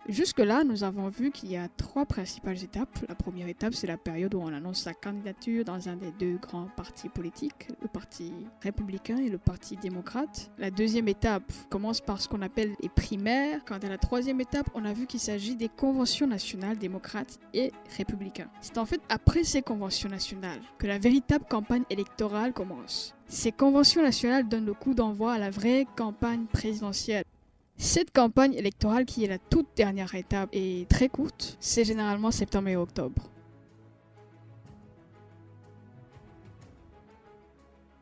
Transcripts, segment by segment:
Jusque-là, nous avons vu qu'il y a 3 principales étapes. La première étape, c'est la période où on annonce sa candidature dans un des 2 grands partis politiques, le parti républicain et le parti démocrate. La deuxième étape commence par ce qu'on appelle les primaires. Quant à la troisième étape, on a vu qu'il s'agit des conventions nationales démocrates et républicains. C'est en fait après ces conventions nationales que la véritable campagne électorale commence. Ces conventions nationales donnent le coup d'envoi à la vraie campagne présidentielle. Cette campagne électorale, qui est la toute dernière étape et très courte, c'est généralement septembre et octobre.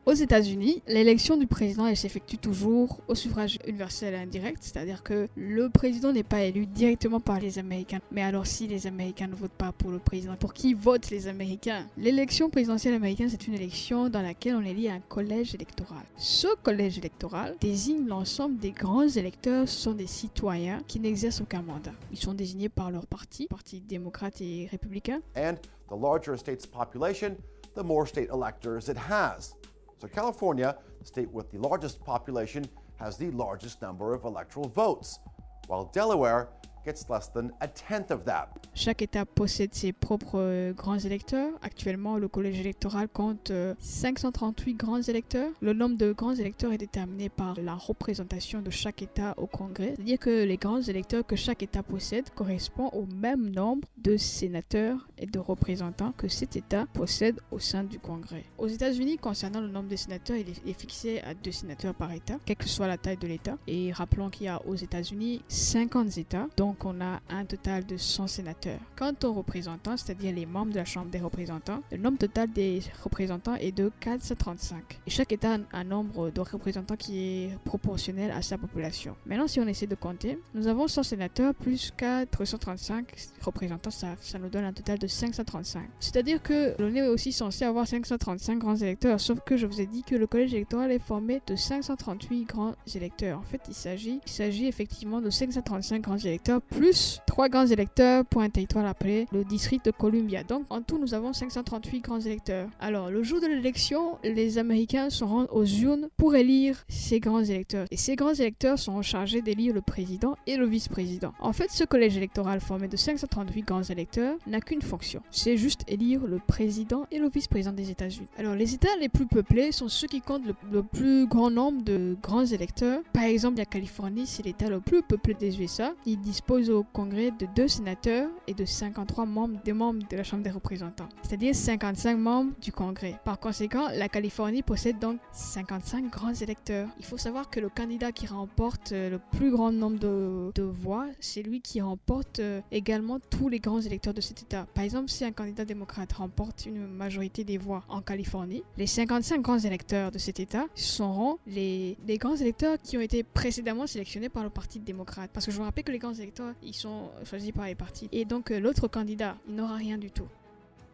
Aux États-Unis, l'élection du président elle s'effectue toujours au suffrage universel indirect, c'est-à-dire que le président n'est pas élu directement par les Américains. Mais alors si les Américains ne votent pas pour le président, pour qui votent les Américains? L'élection présidentielle américaine, c'est une élection dans laquelle on élit un collège électoral. Ce collège électoral désigne l'ensemble des grands électeurs, ce sont des citoyens qui n'exercent aucun mandat. Ils sont désignés par leur parti démocrate et républicain. And the larger a state's population, the more state electors it has. So California, the state with the largest population, has the largest number of electoral votes, while Delaware gets less than a tenth of that. Chaque État possède ses propres grands électeurs. Actuellement, le collège électoral compte 538 grands électeurs. Le nombre de grands électeurs est déterminé par la représentation de chaque État au Congrès. C'est-à-dire que les grands électeurs que chaque État possède correspondent au même nombre de sénateurs et de représentants que cet État possède au sein du Congrès. Aux États-Unis, concernant le nombre de sénateurs, il est fixé à 2 sénateurs par État, quelle que soit la taille de l'État. Et rappelons qu'il y a aux États-Unis 50 États, donc on a un total de 100 sénateurs. Quant aux représentants, c'est-à-dire les membres de la Chambre des représentants, le nombre total des représentants est de 435. Et chaque État a un nombre de représentants qui est proportionnel à sa population. Maintenant, si on essaie de compter, nous avons 100 sénateurs plus 435 représentants, ça nous donne un total de 535. C'est-à-dire que l'on est aussi censé avoir 535 grands électeurs, sauf que je vous ai dit que le collège électoral est formé de 538 grands électeurs. En fait, il s'agit effectivement de 535 grands électeurs plus 3 grands électeurs pour un territoire appelé le district de Columbia. Donc, en tout, nous avons 538 grands électeurs. Alors, le jour de l'élection, les Américains se rendent aux urnes pour élire ces grands électeurs. Et ces grands électeurs sont chargés d'élire le président et le vice-président. En fait, ce collège électoral formé de 538 grands électeurs n'a qu'une fonction. C'est juste élire le président et le vice-président des États-Unis. Alors, les États les plus peuplés sont ceux qui comptent le plus grand nombre de grands électeurs. Par exemple, la Californie, c'est l'État le plus peuplé des USA. Il dispose au Congrès de 2 sénateurs et de 53 membres de la Chambre des représentants, c'est-à-dire 55 membres du Congrès. Par conséquent, la Californie possède donc 55 grands électeurs. Il faut savoir que le candidat qui remporte le plus grand nombre de voix, c'est lui qui remporte également tous les grands électeurs de cet État. Par exemple, si un candidat démocrate remporte une majorité des voix en Californie, les 55 grands électeurs de cet État seront les grands électeurs qui ont été précédemment sélectionnés par le Parti démocrate. Parce que je vous rappelle que les grands électeurs, ils sont choisis par les partis. Et donc, l'autre candidat, il n'aura rien du tout.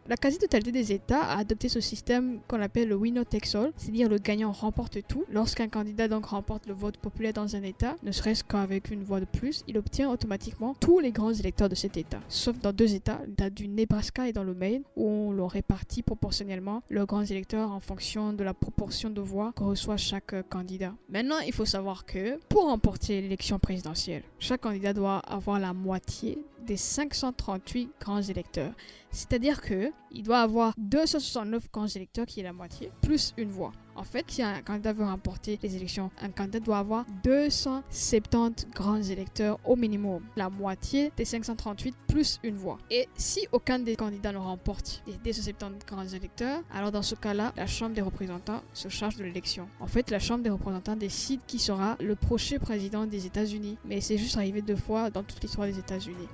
La quasi-totalité des États a adopté ce système qu'on appelle le winner takes all, c'est-à-dire le gagnant remporte tout. Lorsqu'un candidat donc remporte le vote populaire dans un État, ne serait-ce qu'avec une voix de plus, il obtient automatiquement tous les grands électeurs de cet État. Sauf dans 2 États, l'État du Nebraska et dans le Maine, où on leur répartit proportionnellement leurs grands électeurs en fonction de la proportion de voix que reçoit chaque candidat. Maintenant, il faut savoir que pour remporter l'élection présidentielle, chaque candidat doit avoir la moitié des 538 grands électeurs. C'est-à-dire qu'il doit avoir 269 grands électeurs, qui est la moitié, plus une voix. En fait, si un candidat veut remporter les élections, un candidat doit avoir 270 grands électeurs au minimum. La moitié des 538 plus une voix. Et si aucun des candidats ne remporte les 270 grands électeurs, alors dans ce cas-là, la Chambre des représentants se charge de l'élection. En fait, la Chambre des représentants décide qui sera le prochain président des États-Unis. Mais c'est juste arrivé 2 fois dans toute l'histoire des États-Unis.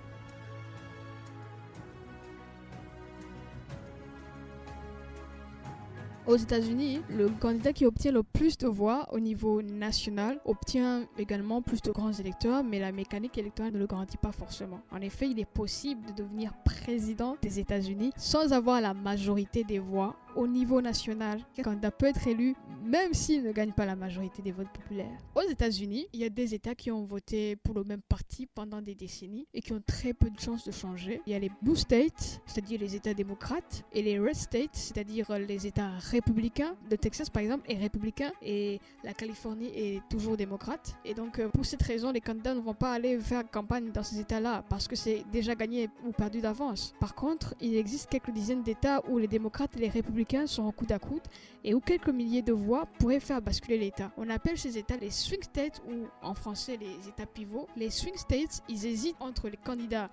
Aux États-Unis, le candidat qui obtient le plus de voix au niveau national obtient également plus de grands électeurs, mais la mécanique électorale ne le garantit pas forcément. En effet, il est possible de devenir président des États-Unis sans avoir la majorité des voix au niveau national, un candidat peut être élu même s'il ne gagne pas la majorité des votes populaires. Aux États-Unis, il y a des États qui ont voté pour le même parti pendant des décennies et qui ont très peu de chances de changer. Il y a les Blue States, c'est-à-dire les États démocrates, et les Red States, c'est-à-dire les États républicains. Le Texas, par exemple, est républicain et la Californie est toujours démocrate. Et donc, pour cette raison, les candidats ne vont pas aller faire campagne dans ces États-là parce que c'est déjà gagné ou perdu d'avance. Par contre, il existe quelques dizaines d'États où les démocrates et les républicains sont en coude à coude et où quelques milliers de voix pourraient faire basculer l'État. On appelle ces États les swing states ou en français les États pivots. Les swing states, ils hésitent entre le candidat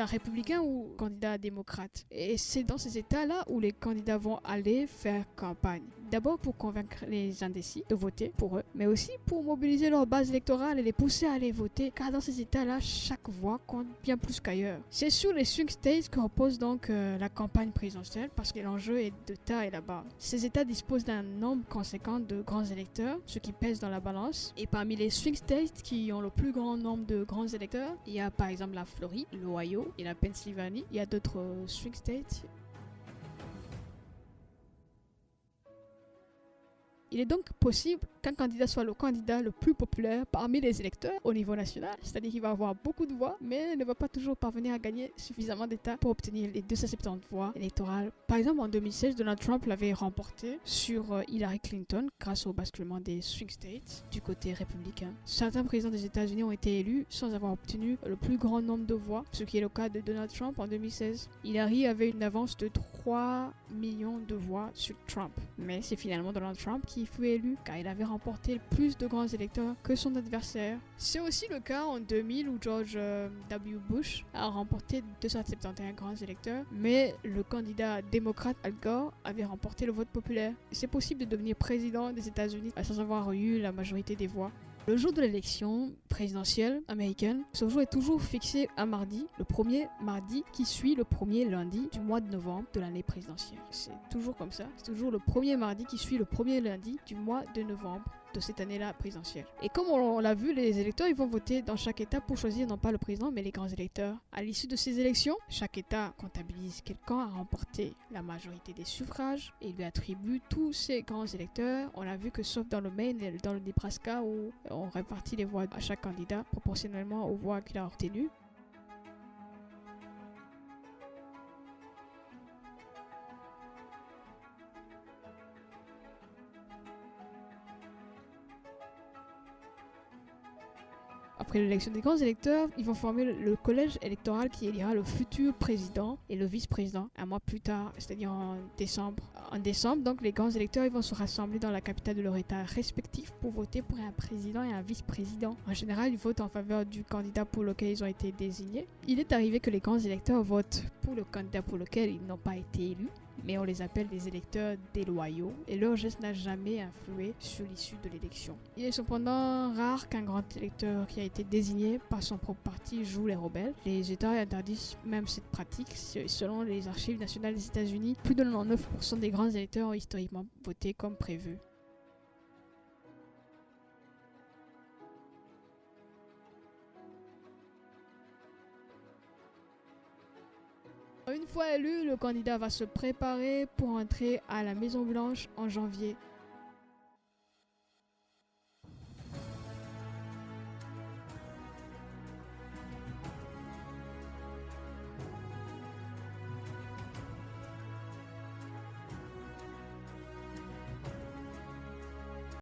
républicain ou le candidat démocrate. Et c'est dans ces États-là où les candidats vont aller faire campagne. D'abord pour convaincre les indécis de voter pour eux, mais aussi pour mobiliser leur base électorale et les pousser à aller voter, car dans ces États-là, chaque voix compte bien plus qu'ailleurs. C'est sur les swing states que repose donc la campagne présidentielle, parce que l'enjeu est de taille là-bas. Ces États disposent d'un nombre conséquent de grands électeurs, ce qui pèse dans la balance. Et parmi les swing states qui ont le plus grand nombre de grands électeurs, il y a par exemple la Floride, l'Ohio et la Pennsylvanie. Il y a d'autres swing states. Il est donc possible qu'un candidat soit le candidat le plus populaire parmi les électeurs au niveau national, c'est-à-dire qu'il va avoir beaucoup de voix, mais ne va pas toujours parvenir à gagner suffisamment d'États pour obtenir les 270 voix électorales. Par exemple, en 2016, Donald Trump l'avait remporté sur Hillary Clinton grâce au basculement des swing states du côté républicain. Certains présidents des États-Unis ont été élus sans avoir obtenu le plus grand nombre de voix, ce qui est le cas de Donald Trump en 2016. Hillary avait une avance de 3 millions de voix sur Trump, mais c'est finalement Donald Trump qui fut élu car il avait remporté plus de grands électeurs que son adversaire. C'est aussi le cas en 2000 où George W. Bush a remporté 271 grands électeurs, mais le candidat démocrate Al Gore avait remporté le vote populaire. C'est possible de devenir président des États-Unis sans avoir eu la majorité des voix. Le jour de l'élection présidentielle américaine, ce jour est toujours fixé à mardi, le premier mardi qui suit le premier lundi du mois de novembre de l'année présidentielle. C'est toujours comme ça, c'est toujours le premier mardi qui suit le premier lundi du mois de novembre de cette année-là présidentielle. Et comme on l'a vu, les électeurs ils vont voter dans chaque État pour choisir non pas le président mais les grands électeurs. À l'issue de ces élections, chaque État comptabilise quel camp a remporté la majorité des suffrages et lui attribue tous ces grands électeurs. On a vu que sauf dans le Maine et dans le Nebraska où on répartit les voix à chaque candidat proportionnellement aux voix qu'il a obtenues. Après l'élection des grands électeurs, ils vont former le collège électoral qui élira le futur président et le vice-président un mois plus tard, c'est-à-dire en décembre. En décembre, donc, les grands électeurs ils vont se rassembler dans la capitale de leur État respectif pour voter pour un président et un vice-président. En général, ils votent en faveur du candidat pour lequel ils ont été désignés. Il est arrivé que les grands électeurs votent pour le candidat pour lequel ils n'ont pas été élus, mais on les appelle des électeurs déloyaux et leur geste n'a jamais influé sur l'issue de l'élection. Il est cependant rare qu'un grand électeur qui a été désigné par son propre parti joue les rebelles. Les États interdisent même cette pratique. Selon les archives nationales des États-Unis, plus de 99% des grands électeurs ont historiquement voté comme prévu. Une fois élu, le candidat va se préparer pour entrer à la Maison Blanche en janvier.